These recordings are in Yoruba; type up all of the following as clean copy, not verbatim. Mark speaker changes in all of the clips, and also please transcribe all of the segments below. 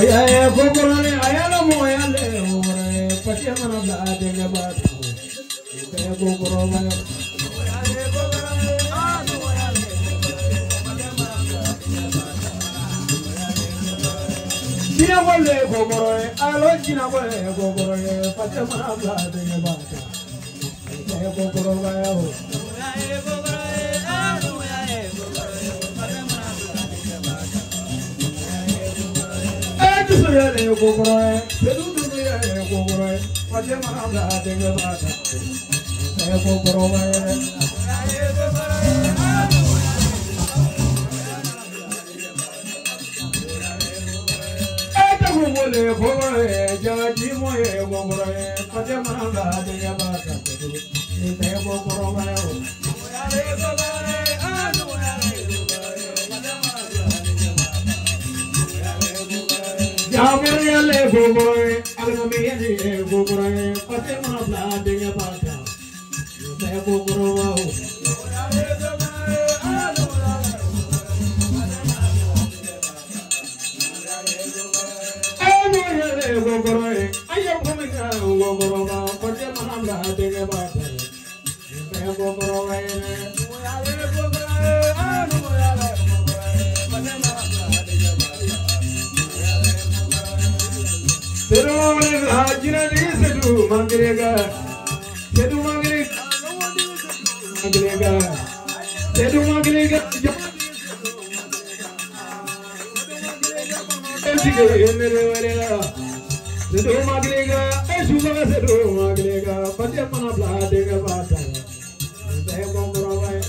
Speaker 1: Oya gokorone ayala moya le ore pache mana bla de ga ba oya gokorone China wale gokorone alo China wale gokorone pache mana bla de ga ba oya gokorone Soyale gogoroy, pedu soyale gogoroy, pache mananga denge bata. Saya gogoroy. Eta gogole gogoroy, jaji moye gogoroy, pache mananga denge bata. Saya gogoroy. Yamere gogoy, algamiyani gogoy, pate mana bladinga bata. Saya gogoro. Amere gogoy, ayam kumika gogoro, pate mana bladinga bata. Saya gogoro. Sedu hajina ni sedu mangrega, sedu mangrega, sedu mangrega. Sedu mangrega, eshuba sedu mangrega, pati mana bladega bata. Saya gogoroy.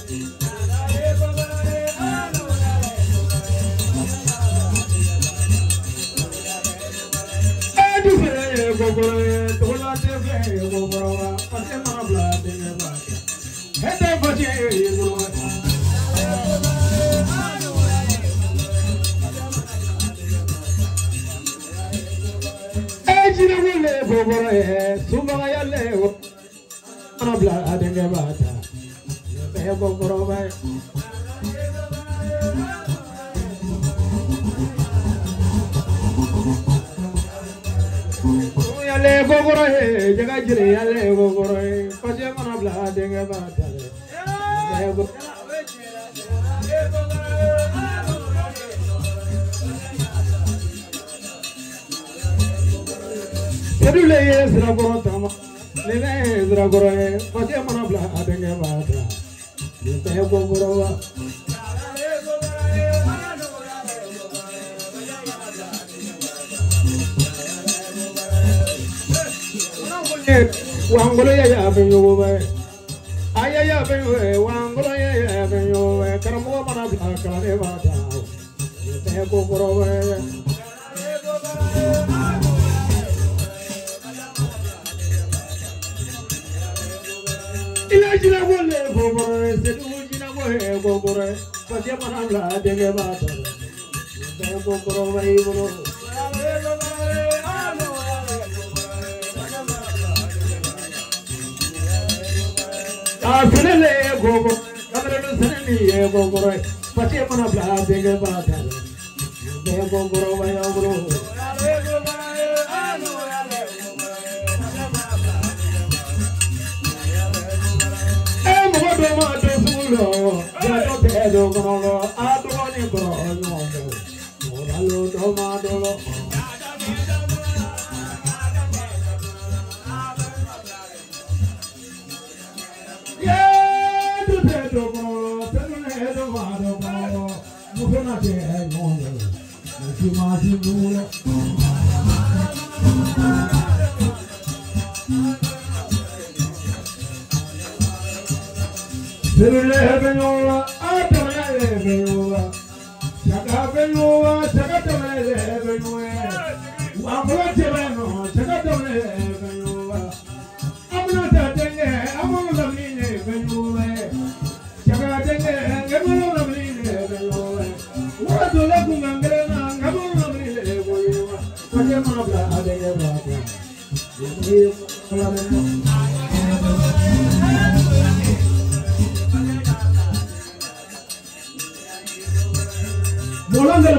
Speaker 1: Gogoroy, tola teve gogorowa, pate mana bladega bata. Hete pache gogoroy. Ejina wale gogoroy, subaga yale mana bladega bata. Hete gogoroy. Yale gogoroy, jaga jire yale gogoroy, pache mana bladega bata. Sedule yesra borotama, lele yesra goroy, pache mana bladega bata. Saya gogorowa. Wangolo ya benyo we aya ya benyo we wangolo ya benyo we karamo mana bla kala ne bata te gogoro we ila jina wole gogoro se du jina we gogoro pache mana bla de bata te gogoro we bolo Senele gogo, kamera senele gogoro, pache mana bladega bata. De gogoro vaya bro. Modo modo sulo, ya no te do gogoro, adoni gogoro no. Moralo do madolo. Bolanda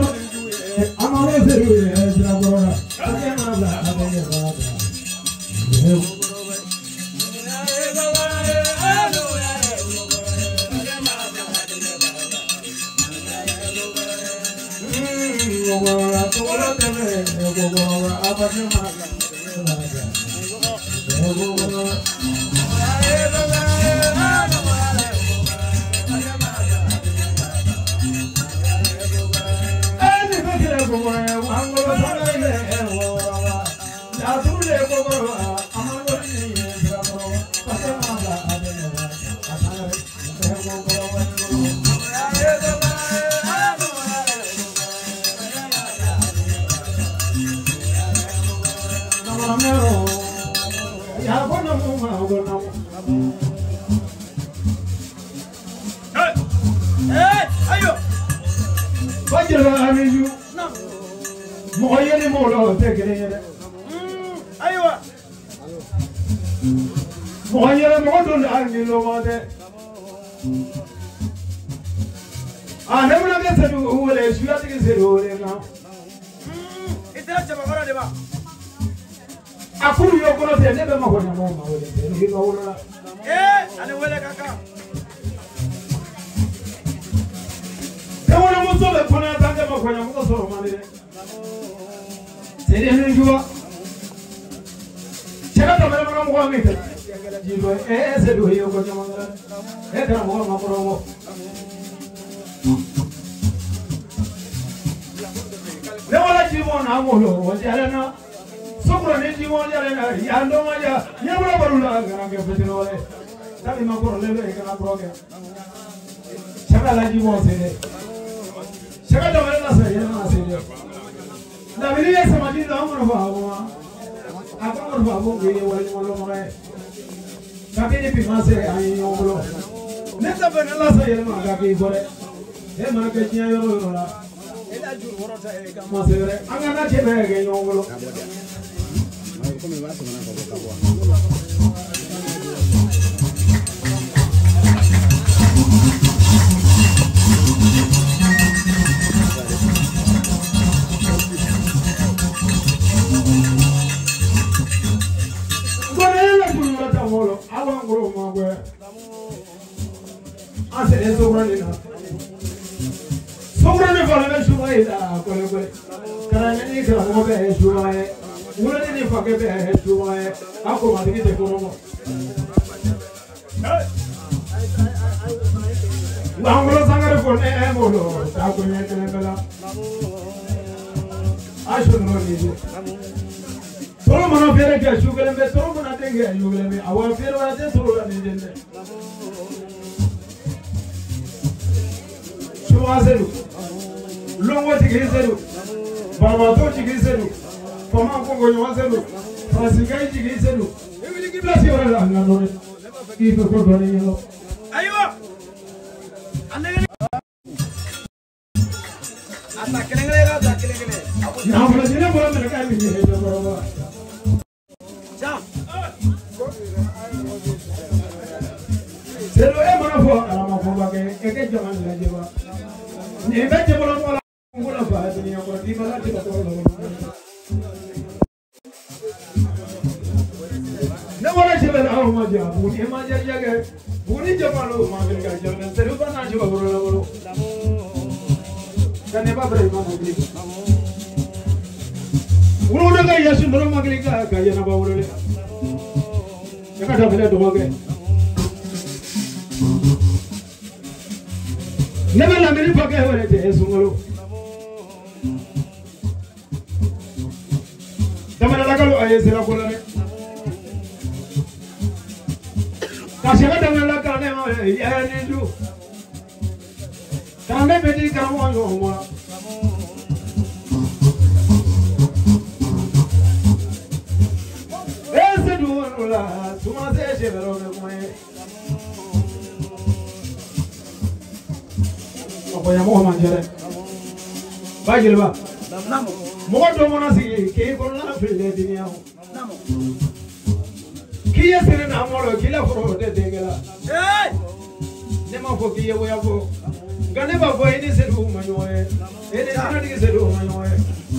Speaker 1: Gane ba boy ni sedu manyoe. Ene sana di sedu manyoe.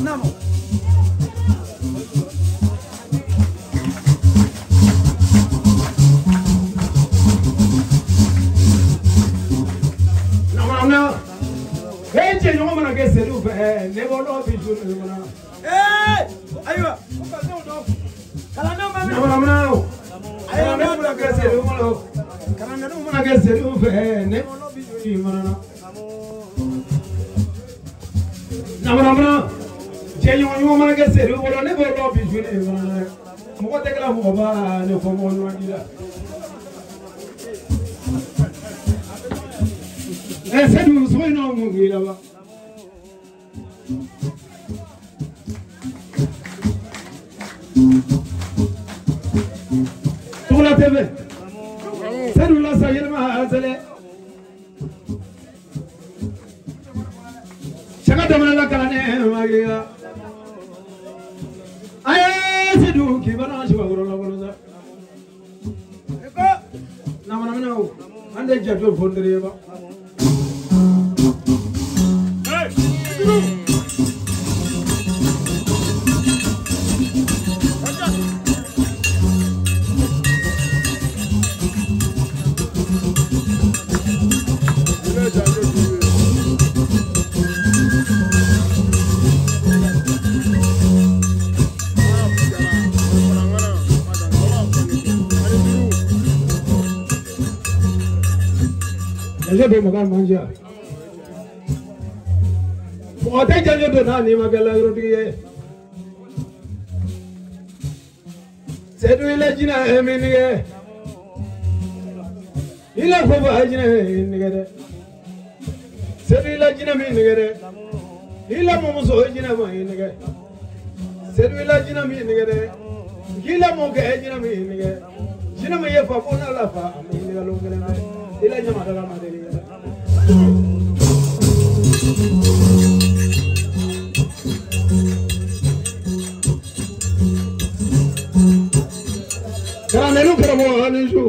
Speaker 2: Namo.
Speaker 1: Namana. Hey, je no mana ke sedu fe. Ne bolo bi junu mana.
Speaker 2: Aywa. Kalana mama.
Speaker 1: Namana. Aywa ne mana ke sedu mana. Kalana no mana ke sedu fe. Ne bolo bi junu mana. Namana. Je no mana ke sedu bolo ne bolo bi junu mana. Mo te kala mo ba ne ko mo no dira. Sedu soy no mo gira ba. Tula tebe. Sedu la sa yirma azale. Chaka damana la kalane magiya. Ay sedu ki bana shwa goro la goro za. Eko namana no ande jaddo fondere ba. Be magan manja ote janjo do na ni magala roti ye sedu ile jina emini ye ile ko ba jina ni gade sedu ile jina mi ni gade ile mo so jina ma ni gade sedu ile jina mi ni gade ile mo ke jina mi ni gade jina me ye fa ko na la fa mi ni galo ngene ile jama daga ma de Karanelu karamo anishu.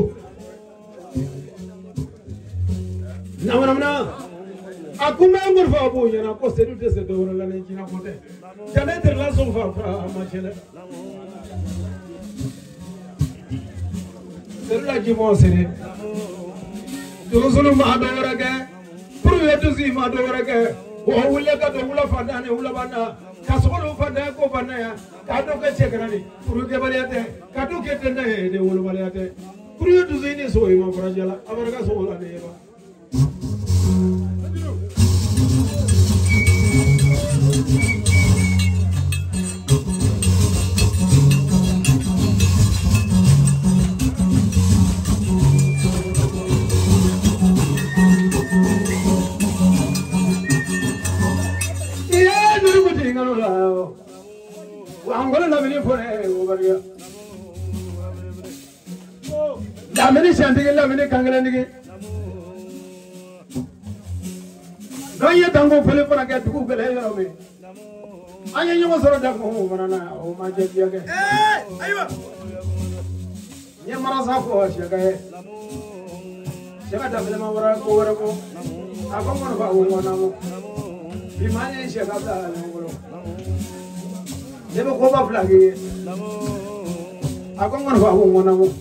Speaker 1: Namana. Akuma ngurfa abu yana ko sedu de sedu wala le jina kote. Jane ter la son fa amachele. Sedu la jimo sere. Dulusulu ma do warage. Puru yetu zi ma do warage. Wo wule ka do wula fanda ne wula bana. Kasolo fanda ko bana ya. Kado ke chekrani. Puru ke baliate. Kado ke tenda he de wula baliate. Puru yetu zi ni so ima frajala. Abarga so wala ne ba. I'm going to love you for over here. Lamini Shanti, Lamini Kangarani. No, you don't go for I get to Google. I am your sort of home, oh my dear. Yamarasa, Shaka. Shaka, Lamara, Korako. I come on about one. Imani Shaka. Never go up like it. I come on about one.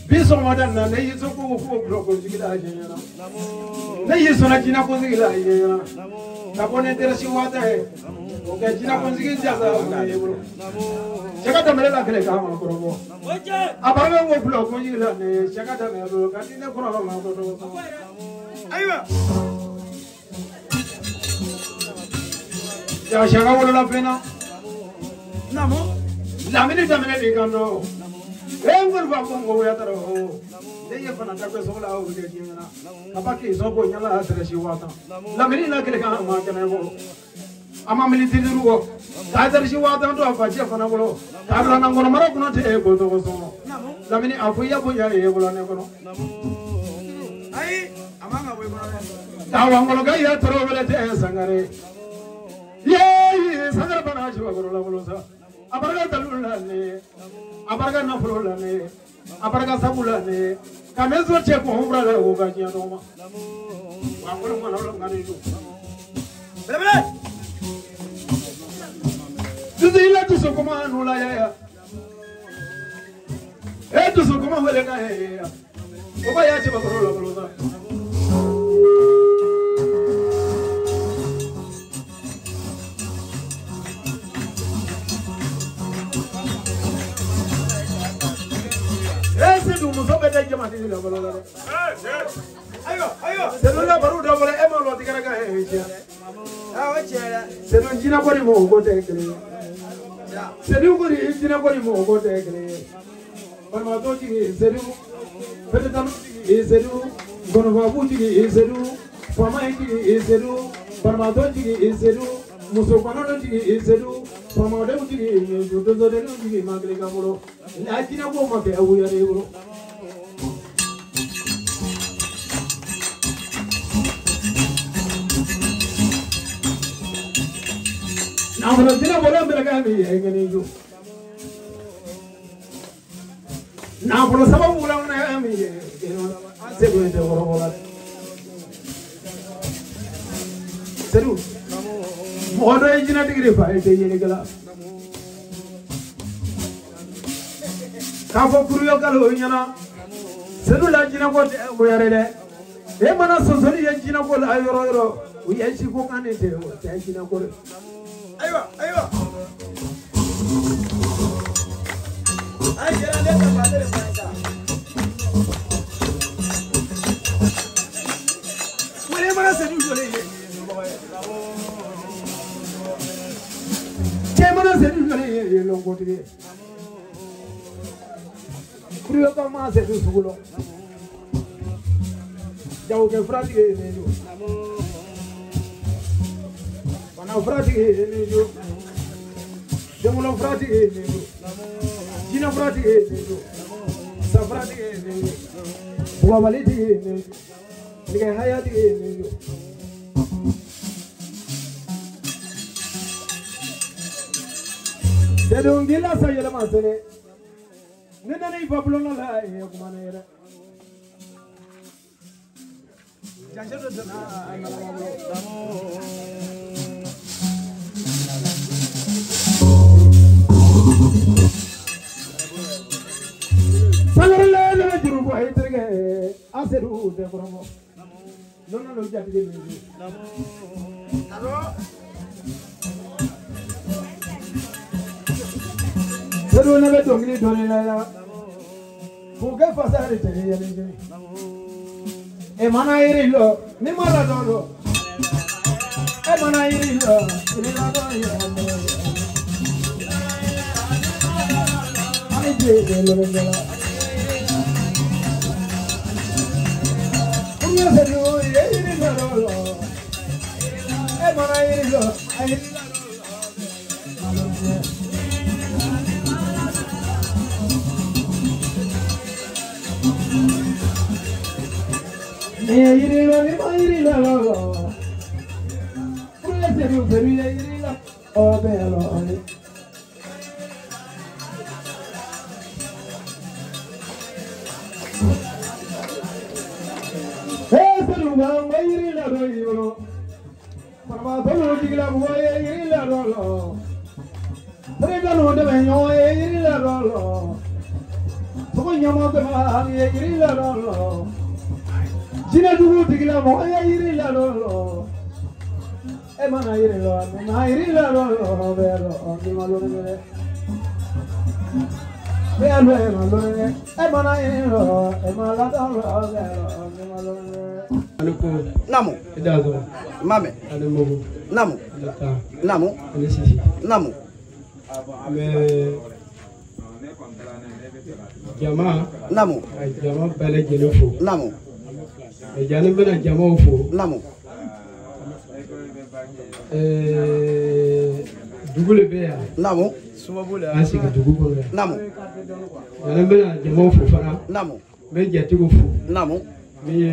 Speaker 1: Be so modern than they used to go for Broko. They used to like Jinapozilla. Capone Teresiwata. Okay, Jinapozilla. Chakata Mela Kama. Abaga will block when you learn. Chakata Melo, Katina Kurama. Shaka will have been. Namo, Lamini Tamini Gano. Then we'll go over at the hole. They have an attack with all over the Gimana. Abaki is over Yala Shiwata. Lamini Nakaka Markanavo. I'm a military work. Either she was down to a Pacha Fanavo. Carlana Moramara not able to go. Lamini Afuya Boya able on Evo. I among a women. Now I'm going to get over the Sangare. Yes, Sangarabana. Abarga Talulane, Abarga Nafrolane, Aparaka sabula ne kamezo che ko umbra la go ga nya no ma wa ko mo na lo ngani ju bele tuzi la tu so koma no la ya tu so koma wele na ya o ba ya che ba ko lo sa muso bete jama ti la bolo la ayo selu la baru do bolo e mo lo ti kara ga he he o chere selu jina ko ni mo ko te kele selu ko ni jina ko ni mo ko te kele par ma to ti selu pete tam e selu gono babu ti e selu fama ti e selu par ma to ti e selu muso kono ti e selu fama de ti e do do de ti ma kele ga bolo la jina ko ma ke awu ya re bolo Amro dina bola meraga mi engene ju na bola sababu bola na mi se go de boro bola seru modo e jina tigre fa e te yene gala ka fo kuriyo kalo nyana seru la jina ko mo yare de e mana so so ye jina ko la yoro yoro u ye ci ko kanete o te jina ko Ayo. Ay, ya le está padre para. Puede más hacer un jole. ¿Qué más hacer un jole? Lo encontré. Creo que más hacer un suelo. Ya o que frati ne yo. Bana frati ne yo. Demulo frati ne yo. Jina frati ne yo. Safrati ne yo. Wabaliti ne yo. Diga hayati ne yo. Dedungila sayela masene. Nena nei babulona la e kumana era. Janjado dana Sangarele le jurugo aitrege aseru de promo. Non lo jati de mi. Seru na be dongri dole la. Fuga fasare te ya le. E mana irilo ni mara dolo. E mana irilo ni la do ya. Ai de lo vendela. Unya seru ye irilo dolo. E mana irilo ai irila ni ma irila lo pure seru seru ya irila o belo ani seru ma irila lo yoro parma bolo digla mo irila lo prega no de yo irila lo so nyama de ma irila lo Jina dugu tigila mo ayiri la lo e mana ayiri lo na ayiri la lo vero ni malo ne e mana ayiri lo e mala da lo vero ni malo ne anuko namu idazo mame anumo namu namu sisi namu me jama namu jama bele jelofo namu Ejane bena jama ofo namu dugule be ya namu sumabula asika dugugo ya namu ejane bena jama ofo fara namu me jati ofo namu mi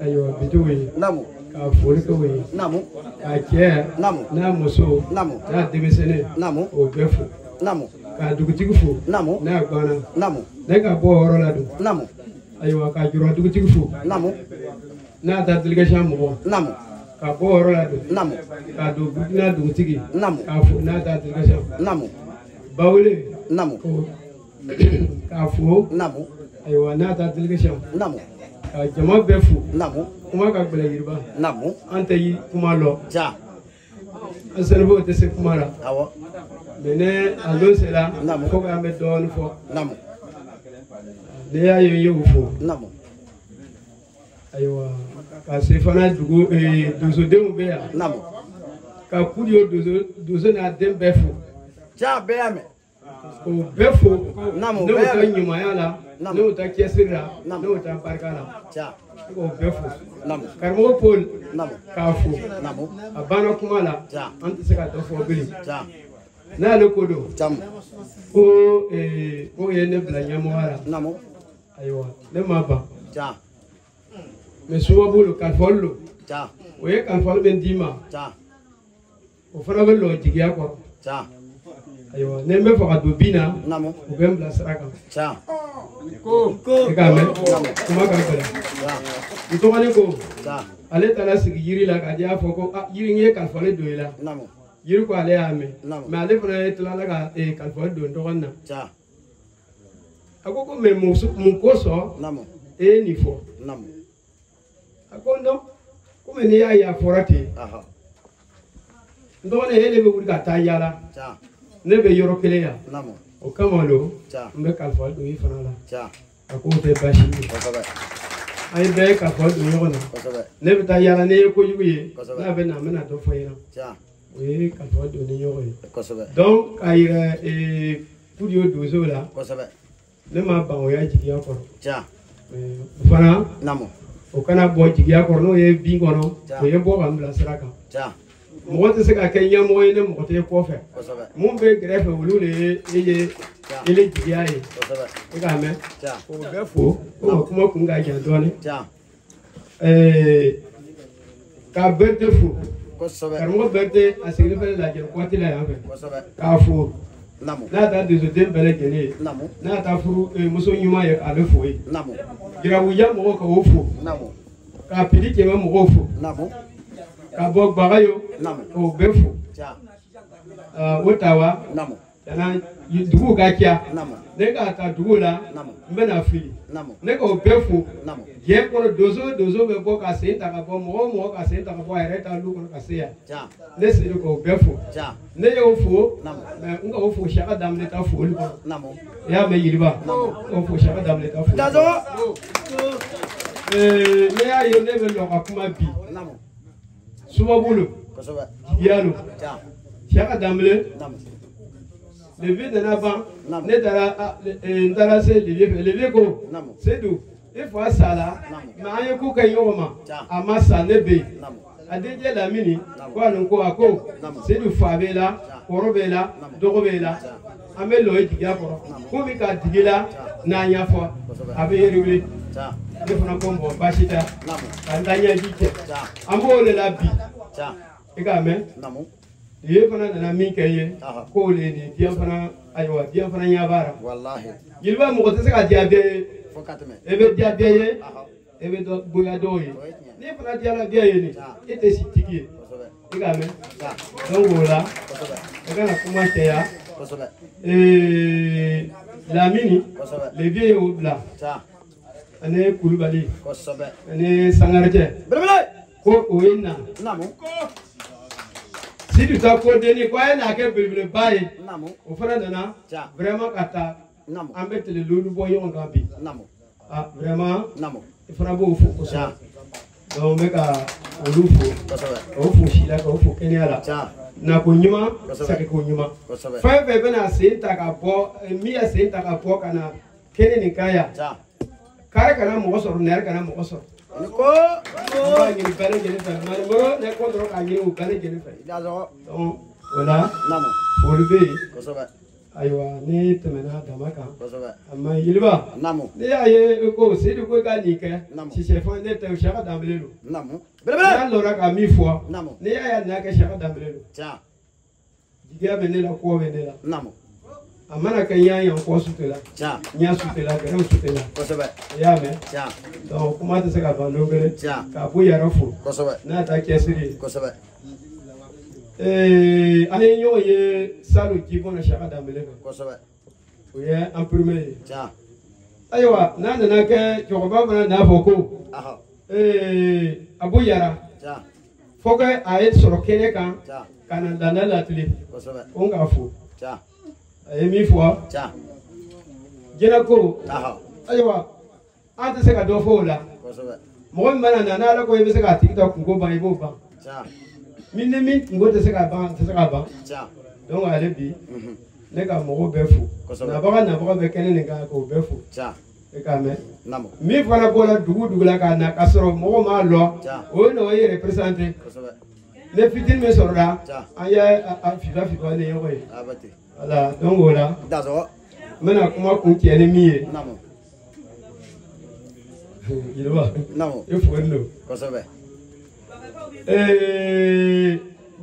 Speaker 1: ayo bituwe namu ka fori ko we namu ka che namu na muso namu na demisene namu o befo namu ka dugutigi fo
Speaker 2: namu
Speaker 1: n'a banna
Speaker 2: namu
Speaker 1: ne ka bɔ yɔrɔ la don
Speaker 2: namu
Speaker 1: ayiwa ka jura dugutigi fo
Speaker 2: namu
Speaker 1: n'a ta délégation mɔgɔ
Speaker 2: namu
Speaker 1: ka bɔ yɔrɔ la don
Speaker 2: namu
Speaker 1: ka don Burkina dugutigi
Speaker 2: namu
Speaker 1: k'a fo n'a ta délégation
Speaker 2: namu
Speaker 1: Bawule
Speaker 2: namu
Speaker 1: k'a fo
Speaker 2: namu
Speaker 1: ayiwa n'a ta délégation
Speaker 2: namu
Speaker 1: ka jama bɛɛ fo
Speaker 2: namu
Speaker 1: kuma ka gɛlɛn Yiriba
Speaker 2: namu
Speaker 1: an tɛ yi kuma lɔ
Speaker 2: ja
Speaker 1: an sɛnɛfɔw tɛ se kuma la
Speaker 2: awɔ
Speaker 1: mais ne a don sera
Speaker 2: Namu.
Speaker 1: fo k'an bɛ dɔɔnin fɔ
Speaker 2: namu
Speaker 1: ne y'a ye n ye o fo
Speaker 2: namu
Speaker 1: ayiwa ka se fana dugu donsodenw bɛ yan
Speaker 2: namu
Speaker 1: ka Kudiyo donso n'a den bɛɛ fo
Speaker 2: ja bɛɛ y'a mɛn
Speaker 1: o bɛɛ fo
Speaker 2: Namu,
Speaker 1: ne y'o ta
Speaker 2: bɛɛ.
Speaker 1: ɲumanya la
Speaker 2: Namu.
Speaker 1: ne y'o ta cɛsiri la
Speaker 2: Namu.
Speaker 1: ne y'o ta barika la
Speaker 2: ja
Speaker 1: ne k'o bɛɛ fo
Speaker 2: namu
Speaker 1: karamɔgɔ Paul
Speaker 2: namu
Speaker 1: k'a fo
Speaker 2: namu
Speaker 1: a banna kuma la
Speaker 2: Ja.
Speaker 1: an tɛ se ka dɔ fɔ bilen
Speaker 2: ja
Speaker 1: n'ale ko don
Speaker 2: jamu
Speaker 1: ko ko ye ne bila ɲɛmɔgɔya la
Speaker 2: namu
Speaker 1: ayiwa ne ma ban
Speaker 2: ja
Speaker 1: mais souvent bolo kalifali don
Speaker 2: ja
Speaker 1: o ye kalifali bɛ d'i ma
Speaker 2: ja
Speaker 1: o fana bɛ lɔ jigiya kɔrɔ
Speaker 2: ja
Speaker 1: ayiwa ne bɛ fɛ ka don bin na
Speaker 2: namu
Speaker 1: o bɛ n bila sira kan
Speaker 2: ja
Speaker 1: i k'a mɛn kuma ka gɛlɛn
Speaker 2: ja
Speaker 1: n tɔgɔnin ko
Speaker 2: ja
Speaker 1: ale taara sigi yiri la ka diya fɔ ko yiri n ye kalifali don i la
Speaker 2: namu
Speaker 1: yiri ko ale y'a mɛn
Speaker 2: Namu.
Speaker 1: mais ale fana tilala ka kalifali don n dɔgɔnin na
Speaker 2: ja
Speaker 1: a ko mais mun kosɔn
Speaker 2: namu
Speaker 1: e ye nin fɔ
Speaker 2: namu
Speaker 1: a ko non komi n'i y'a ye a fɔra ten
Speaker 2: aha
Speaker 1: n dɔgɔnin e ne bɛ wuli ka taa yaala
Speaker 2: ja
Speaker 1: ne bɛ yɔrɔ kelen yan
Speaker 2: namu
Speaker 1: o kama lo
Speaker 2: ja
Speaker 1: n bɛ kalifali don i fana la
Speaker 2: ja
Speaker 1: a ko o tɛ baasi ye
Speaker 2: kosɛbɛ
Speaker 1: an ye bɛɛ ye kalifali don ɲɔgɔn na
Speaker 2: kosɛbɛ
Speaker 1: ne bɛ taa yaala ne ye kojugu ye
Speaker 2: Kosɛbɛ.
Speaker 1: n'a bɛ na n bɛna dɔ fɔ i ɲɛna
Speaker 2: ja
Speaker 1: o ye kalifali don ni ɲɔgɔn ye
Speaker 2: kosɛbɛ
Speaker 1: donc k'a yira Kudiyo donsow la
Speaker 2: kosɛbɛ
Speaker 1: ne ma ban o ya jigiya kɔrɔ
Speaker 2: ja
Speaker 1: o fana
Speaker 2: namu
Speaker 1: o kana bɔ jigiya kɔrɔ n'o ye bin kɔnɔ
Speaker 2: Ja.
Speaker 1: o ye bɔ ka n bila sira kan
Speaker 2: ja
Speaker 1: mɔgɔ tɛ se ka kɛ ɲɛmɔgɔ ye ne mɔgɔ tɛ kɔfɛ
Speaker 2: kosɛbɛ
Speaker 1: mun bɛ gɛrɛfɛ olu de ye e ye
Speaker 2: Ja.
Speaker 1: ele jigiya ye
Speaker 2: kosɛbɛ
Speaker 1: e k'a mɛn
Speaker 2: ja
Speaker 1: o bɛɛ fo o ka kuma kun ka jan dɔɔnin
Speaker 2: ja
Speaker 1: ka Berete fo
Speaker 2: kosɛbɛ
Speaker 1: karamɔgɔ Berete a sigilen filɛ Lajɛli kɔti la yan fɛ
Speaker 2: kosɛbɛ
Speaker 1: k'a fo
Speaker 2: namu
Speaker 1: n'a ta donsoden bɛɛ lajɛlen ye
Speaker 2: namu
Speaker 1: n'a ta furu muso ɲuman ye a bɛ fo ye
Speaker 2: namu
Speaker 1: Girabuya mɔgɔw ka o fo
Speaker 2: namu
Speaker 1: ka Pidi Kɛmɛ mɔgɔw fo
Speaker 2: namu
Speaker 1: ka bɔ Bagayo
Speaker 2: namu
Speaker 1: o bɛɛ fo
Speaker 2: ja
Speaker 1: o Tawa
Speaker 2: namu
Speaker 1: kana duguw ka ca
Speaker 2: namu
Speaker 1: ne k'a ta duguw la
Speaker 2: namu
Speaker 1: n bɛna fili
Speaker 2: namu
Speaker 1: ne k'o bɛɛ fo
Speaker 2: namu
Speaker 1: diɲɛ kɔnɔ donso bɛ bɔ ka sen ta ka bɔ mɔgɔ o mɔgɔ ka sen ta ka bɔ a yɛrɛ ta lu kɔnɔ ka se yan
Speaker 2: ja
Speaker 1: ne seri k'o bɛɛ fo
Speaker 2: ja
Speaker 1: ne y'o fo
Speaker 2: Namu.
Speaker 1: mais n ka o fo Siyaka Danbele ta foli kɔnɔ
Speaker 2: namu
Speaker 1: i y'a mɛn Yiriba o fo Siyaka Danbele ta foli
Speaker 2: dazo
Speaker 1: ne y'a ye ne bɛ lɔ ka kuma bi
Speaker 2: namu
Speaker 1: Sumabolo
Speaker 2: kosɛbɛ
Speaker 1: jigiya lo
Speaker 2: ja
Speaker 1: Siyaka Danbele
Speaker 2: namu
Speaker 1: levier nana ban
Speaker 2: Namu.
Speaker 1: ne taara n taara se levier fɛ levier ko
Speaker 2: Namu.
Speaker 1: Seydou i fa sala
Speaker 2: Namu.
Speaker 1: mais an ye ko kɛ ɲɔgɔn ma
Speaker 2: Ja.
Speaker 1: a ma sa ne bɛ yen
Speaker 2: namu
Speaker 1: a denkɛ Lamini
Speaker 2: Namu.
Speaker 1: ko ani ko a ko
Speaker 2: Namu.
Speaker 1: Seydou fa b'e la
Speaker 2: Ja.
Speaker 1: kɔrɔ b'e la
Speaker 2: Namu.
Speaker 1: dɔgɔ b'e la
Speaker 2: Ja.
Speaker 1: an bɛ lɔ jigiya kɔrɔ
Speaker 2: Namu.
Speaker 1: komi k'a digi la n'an y'a fɔ
Speaker 2: Kosɛbɛ.
Speaker 1: a bɛ yiriwili
Speaker 2: ja
Speaker 1: ne fana ko bon baasi tɛ
Speaker 2: namu
Speaker 1: ka n ta ɲɛji cɛ
Speaker 2: ja
Speaker 1: an b'o de la bi
Speaker 2: ja
Speaker 1: i k'a mɛn
Speaker 2: namu
Speaker 1: ye fana nana min kɛ ye
Speaker 2: Aha.
Speaker 1: k'o le nin diɲɛ fana ayiwa diɲɛ fana ɲɛ b'a la
Speaker 2: wallahi
Speaker 1: Yiriba mɔgɔ tɛ se ka diya bɛɛ ye
Speaker 2: fo ka tɛmɛ
Speaker 1: e bɛ diya bɛɛ ye
Speaker 2: aha
Speaker 1: e bɛ bonya dɔw ye
Speaker 2: o ye tiɲɛ
Speaker 1: n'i fana diyala bɛɛ ye nin
Speaker 2: Ja.
Speaker 1: e tɛ si tigi ye
Speaker 2: kosɛbɛ
Speaker 1: i k'a mɛn
Speaker 2: ja
Speaker 1: donc o la
Speaker 2: kosɛbɛ
Speaker 1: e kana kuma cɛya
Speaker 2: kosɛbɛ
Speaker 1: Lamini
Speaker 2: kosɛbɛ
Speaker 1: levier y'o bila
Speaker 2: ja
Speaker 1: ani Kulubali
Speaker 2: kosɛbɛ
Speaker 1: ani Sangarecɛ
Speaker 2: belebele
Speaker 1: ko o ye na
Speaker 2: namu
Speaker 1: Siditou ta ko denni ko a ye n'a kɛ belebeleba ye
Speaker 2: namu
Speaker 1: o fana nana
Speaker 2: Ja.
Speaker 1: vraiment ka taa
Speaker 2: namu
Speaker 1: an bɛ tele lolu bɔ ɲɔgɔn kan bi
Speaker 2: namu
Speaker 1: ah vraiment
Speaker 2: namu
Speaker 1: i fana b'o fo kosɛbɛ
Speaker 2: Ja.
Speaker 1: donc n bɛ ka olu fo
Speaker 2: kosɛbɛ
Speaker 1: k'o fo si la k'o fo kɛnɛya la
Speaker 2: ja
Speaker 1: nako ɲuman
Speaker 2: Kosɛbɛ.
Speaker 1: sagiko ɲuman
Speaker 2: kosɛbɛ
Speaker 1: fɛn fɛn bɛna sen ta ka bɔ min ye sen ta ka bɔ ka na kɛnɛ nin kan yan
Speaker 2: ja
Speaker 1: kare kana mɔgɔ sɔrɔ nɛrɛ kana mɔgɔ sɔrɔ
Speaker 2: ni ko
Speaker 1: n b'a ɲini bɛɛ lajɛlen fɛ Malibo ne ko dɔrɔn k'a ɲini u bɛɛ lajɛlen fɛ
Speaker 2: dazo
Speaker 1: donc o la
Speaker 2: namu
Speaker 1: foli bɛ yen
Speaker 2: kosɛbɛ
Speaker 1: ayiwa ne tɛmɛna dama kan
Speaker 2: kosɛbɛ
Speaker 1: a ma Yiriba
Speaker 2: namu
Speaker 1: ne y'a ye ko Seydou ko i ka nin kɛ
Speaker 2: Namu.
Speaker 1: sisɛfan ne tɛ Siyaka Danbele don
Speaker 2: namu
Speaker 1: n'a
Speaker 2: belebele
Speaker 1: lɔra ka min fɔ
Speaker 2: namu
Speaker 1: ne y'a ye n'a kɛ Siyaka Danbele don
Speaker 2: ja
Speaker 1: jigiya bɛ ne la kɔ bɛ ne la
Speaker 2: namu
Speaker 1: amana kan yan ko sutela
Speaker 2: Tiens.
Speaker 1: nya sutela garam sutela
Speaker 2: Kosebe.
Speaker 1: ya me
Speaker 2: Tiens.
Speaker 1: donc kuma ta saka ban dogere
Speaker 2: Tiens.
Speaker 1: ka bu yara fu
Speaker 2: Kosebe.
Speaker 1: na ta kesiri
Speaker 2: Kosebe.
Speaker 1: ani nyo ye salu jibona shaka damele
Speaker 2: Kosebe.
Speaker 1: o ye en premier
Speaker 2: Tiens.
Speaker 1: aywa na na ke jogoba bana na foko
Speaker 2: Aha.
Speaker 1: abu yara
Speaker 2: Tiens.
Speaker 1: foke ayet soro kene kan
Speaker 2: Tiens.
Speaker 1: kana dana latli
Speaker 2: Kosebe.
Speaker 1: on ga fu
Speaker 2: Tiens.
Speaker 1: ay mi fo
Speaker 2: Tiens.
Speaker 1: jena ko
Speaker 2: Aha.
Speaker 1: aywa ante se ka do fo la
Speaker 2: Kosebe.
Speaker 1: mo mana na na la ko yebe se ka tiktok ko ba ibo ba
Speaker 2: Tiens.
Speaker 1: min ne min ngo te se ka ba
Speaker 2: Tiens.
Speaker 1: donc ale bi
Speaker 2: Mhm.
Speaker 1: ne ka mo be fu
Speaker 2: Kosebe.
Speaker 1: na ba be kene ne ka ko be fu
Speaker 2: Tiens.
Speaker 1: e ka me
Speaker 2: Namo.
Speaker 1: mi fana bola dugu la ka na ka soro mo ma lo
Speaker 2: Tiens.
Speaker 1: o no ye représenter
Speaker 2: Kosebe.
Speaker 1: le fitin me soro la
Speaker 2: Tiens.
Speaker 1: aya a fifa ne yo ye
Speaker 2: Abati.
Speaker 1: voilà donc voilà
Speaker 2: Dazo.
Speaker 1: mena kuma kun tiene mi ye
Speaker 2: Namo.
Speaker 1: yilwa
Speaker 2: Namo.
Speaker 1: e fo no
Speaker 2: Kosebe.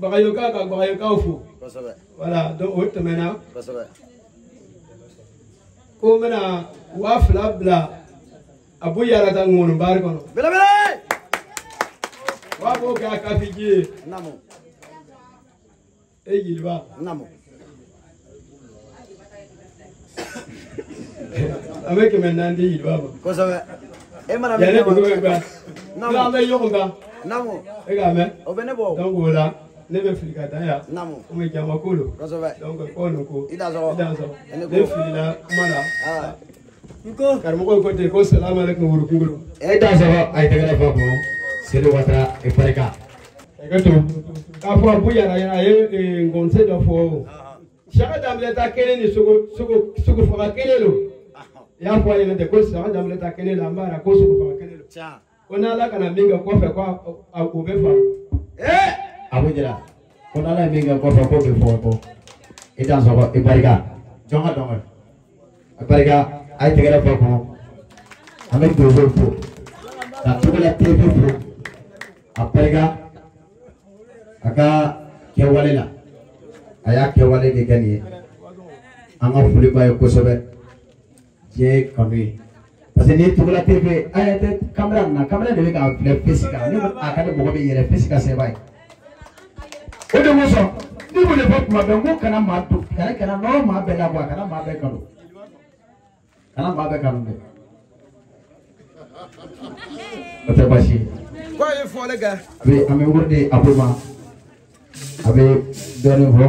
Speaker 1: bagayoka fu
Speaker 2: Kosebe.
Speaker 1: voilà donc o temena
Speaker 2: Kosebe.
Speaker 1: ko mena wa fila bila abu yara ta ngonu bar kono
Speaker 2: Bele bele.
Speaker 1: wa bo ka ka fiji
Speaker 2: Namo.
Speaker 1: e yilwa
Speaker 2: Namo.
Speaker 1: avec maintenant di yilwa ba
Speaker 2: Kosebe. E mana
Speaker 1: ya ne
Speaker 2: me.
Speaker 1: ko ba na me yo ba
Speaker 2: Namo.
Speaker 1: e ga me
Speaker 2: Obene bo.
Speaker 1: donc voilà ne be filika da ya
Speaker 2: Namo.
Speaker 1: o me jama kolo
Speaker 2: Kosebe.
Speaker 1: donc ko no ko
Speaker 2: Idazo.
Speaker 1: ne filila mala
Speaker 2: Ah.
Speaker 1: karmo ko te ko salamu alaikum wuru kungulu
Speaker 3: Idazo ay tegala fako. Selu watra e pareka.
Speaker 1: e ga to ka fo abu yara ya ye ngonse do fo shaka damle ta kele ni sugo fo ka kele lo ya fo ye ne ko shaka damle ta kele la mara ko sugo fo ka kele lo
Speaker 2: Tiens.
Speaker 1: ona la kana minga ko fe ko o be fa
Speaker 3: Abujira. Konala minga ko fa ko be foko. Idazo e pareka. Jonga donga. E pareka ay tegala fako. Ame dozo fo. Ta tugala tefe fo. Apareka aka kewalela. Aya kewale de gagné. Anga fuli baye kosobe. Je kanu. Parce que ni tugala tefe ay te camera de be ka filɛ physique ni a ka de mɔgɔ bɛ yɛrɛ physique se ba ye o de muso ni mo le fɔ kuma bɛɛ n ko kana maa to kana nɔrɔ maa bɛɛ la bɔ kana maa bɛɛ kanu dɛ o tɛ baasi ye
Speaker 2: Quoi il faut les gars?
Speaker 3: a bɛ an bɛ wari di Abu ma a bɛ dɔɔnin fɔ.